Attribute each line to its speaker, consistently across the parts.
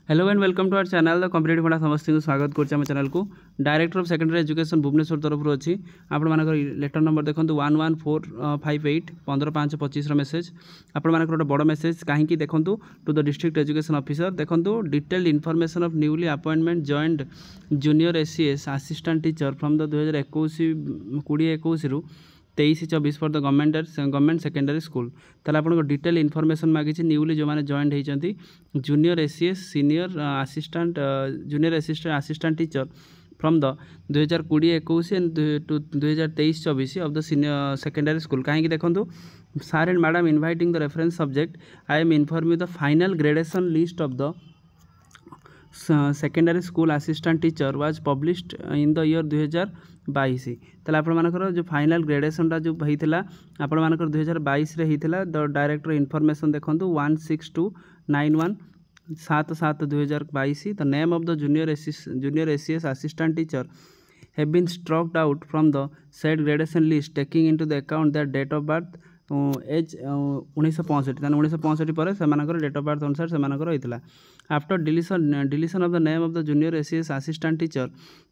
Speaker 1: Hello and welcome to our channel the competitive पढ़ा समस्त को स्वागत करछे हम चैनल को director of secondary education Bhubaneswar तरफ अच्छी आपण मानकर लेटर नंबर देखो 11458 15/5/25 मेसेज आपण मानकर गोटे बड़ मेसेज कहीं देखो to the district education officer देखो detailed information of newly appointment joint junior ACS assistant teacher from the 2021 रु 23-24 for the government secondary school ताला आपको डिटेल इनफॉरमेशन मागी न्यूली जो मैंने जॉइंट होती junior ACS senior assistant junior assistant teacher from the 2020-21 and to 2023-24 of the senior secondary school कहीं देखो sir and madam inviting the reference subject I am informing the final gradation list of the secondary school assistant teacher was published in the year 2022 ताला आपण मानकर जो final ग्रेडेशनटा जो होता आपण मानकर 2022 रे होता द डायरेक्टर इनफॉरमेशन देखो 16291 7/7/2022 the name of the junior ACS assistant teacher have been strucked out from the said gradation list taking into the account that date of birth as 1965 1965 पर से डेट ऑफ बर्थ अनुसार से होता after deletion of the name of the junior ACS assistant teacher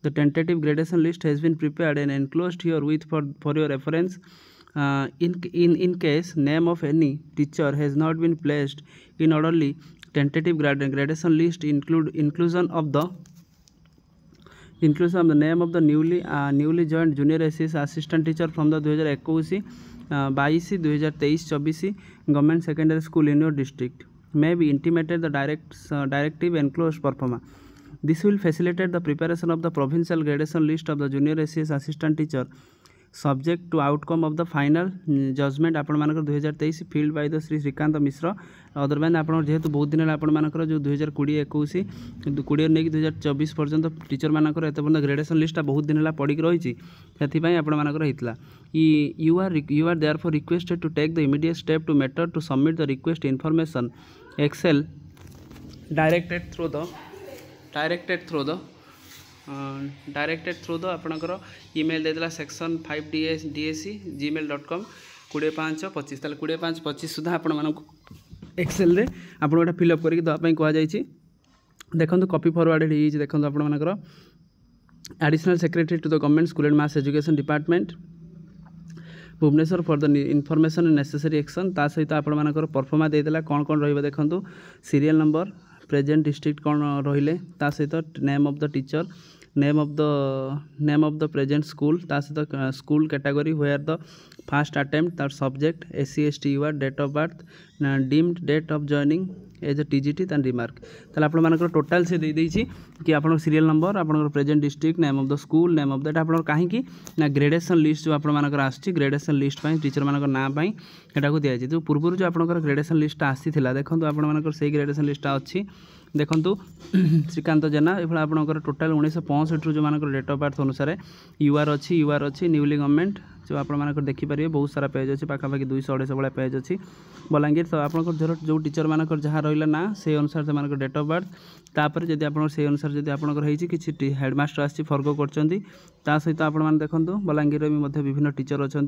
Speaker 1: the tentative gradation list has been prepared and enclosed herewith for your reference in case name of any teacher has not been placed in orderly tentative gradation list inclusion of the name of the newly joined junior ACS assistant teacher from the 2021 22 2023-24 government secondary school in your district may be intimated the directive enclosed performa. This will facilitate the preparation of the provincial gradation list of the junior ACS assistant teacher subject to outcome of the final judgment आपण मानकर 2023 field by the Shri Srikant Mishra otherwise आप जेहेतु बहुत दिन है आपंकर जो 2020-21 20 नहीं 2024 पर्यंत टीचर मानकर एत पर्यटन ग्रेडेशन लिस्टा बहुत दिन है पड़ी रही से आपंकर होता you are there for requested to take the immediate step to matter to submit the request information excel directed through the आपणकर ईमेल देला सेक्शन 5dsc@gmail.com 25/25 ताले 25/25 सुधा आपण मानक एक्सेल रे आपण गोटे फिलअप करके दवाई कहुई देखो कॉपी फॉरवर्ड हो देखो आपण मानकर additional secretary to the government school and mass education department Bhubaneswar for the information and necessary action ता सहित आपण मानकर परफॉर्मा देदेला कौन कौन रहिबा देखंतु सीरियल नंबर प्रेजेंट डिस्ट्रिक्ट कौन रहिले ता सहित name of the teacher name of the present school ता सहित school category where the first attempt तार subject SC ST UR date of birth deemed date of joining as a TGT तान remark ताले आपण मानकर टोटल से दे देछि कि आपण सीरियल नंबर आपण present district name of the school name of that आपण कहीं ना ग्रेडेशन लिस्ट जो आपण मानकर आछि ग्रेडेशन लिस्ट पई टीचर मानकर ना पई एटा को दिया जो पूर्व जो आपण ग्रेडेशन लिस्ट आसीथिला देखंतु आपण मानकर सेही ग्रेडेशन लिस्ट अच्छी देखंतु श्रीकांत जेना ये आपंकर टोटाल 1965 जो मानकर डेट ऑफ बर्थ अनुसार यूआर अच्छी न्यूली गवर्नमेंट जो आप देखिपारे बहुत सारा पेज अच्छी पाखापाखि 200-250 भाया पेज अच्छी बलांगीर तो आपंकर जो टीचर मानकर जहाँ रहा ना से अनुसार से डेट ऑफ बर्थ तापर जदि आप से अनुसार जब आपंकर किसी हेडमास्टर आसी फर्क कर सहित आप देखो बलांगीर भी विभिन्न टीचर अच्छा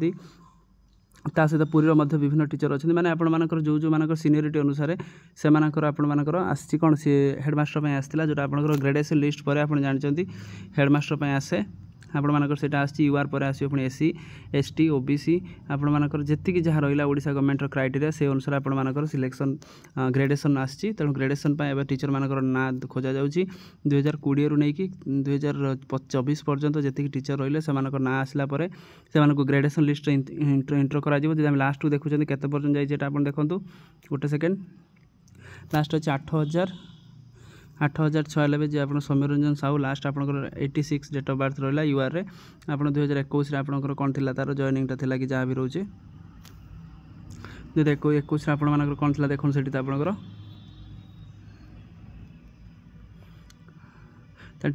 Speaker 1: ता सहित पुरीर मध्य विभिन्न टीचर अच्छे मैंने आपर जो मानकर सीनियरिटी अनुसार से आपर आसी कौन सी हेडमास्टर आसाला जो आप ग्रेडेशन लिस्ट पर आप जानते हेडमास्टर आसे आपंकर से यूआर पर आसो पुणी SC ST OBC आपर जी जहाँ रहा ओडिशा गवर्नमेंट क्राइटेरिया से अनुसार आपर सिलेक्शन ग्रेडेशन आसी तेणु ग्रेडेशन टीचर मानकर ना खोजा जाऊँगी 2020 रु नहीं 2024 पर्यंत जी टीचर रही से ना आसला ग्रेडेशन लिस्ट इंटर कर लास्ट को देखुं केते पर्यंत जाइए आप देखूँ गोटे सेकेंड लास्ट अच्छे 8,690 जी आप सौम्य रंजन साहू लास्ट आप 86 डेट ऑफ बर्थ रहा यूआर रे आप 2021 आपंकर कौन थी तार जॉइनिंगटा थी कि जहाँ भी रोचे 2021 आप कौन थी देखो से आपंकर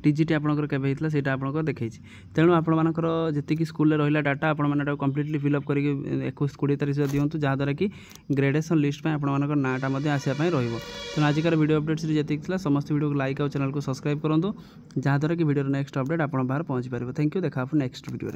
Speaker 1: TGT आपंकर केवे होता है आपंकर देखी तेणु आपर जी स्कूल रहा डाटा आपने कम्प्लीटली फिलअप करके 21-20 तारीख दिंतु जहाँद्वारा कि ग्रेडेशन लिस्ट में आपर नाटा आसापी तेणु आजिकार वीडियो अपडेट्स जी समस्त वीडियो को लाइक और चैनल को सब्सक्राइब करूँ जहाँद्वारा कि वीडियो नेक्स्ट अपडेट आप बाहर पहुँची पारे। थैंक यू देखा नेक्स्ट वीडियो।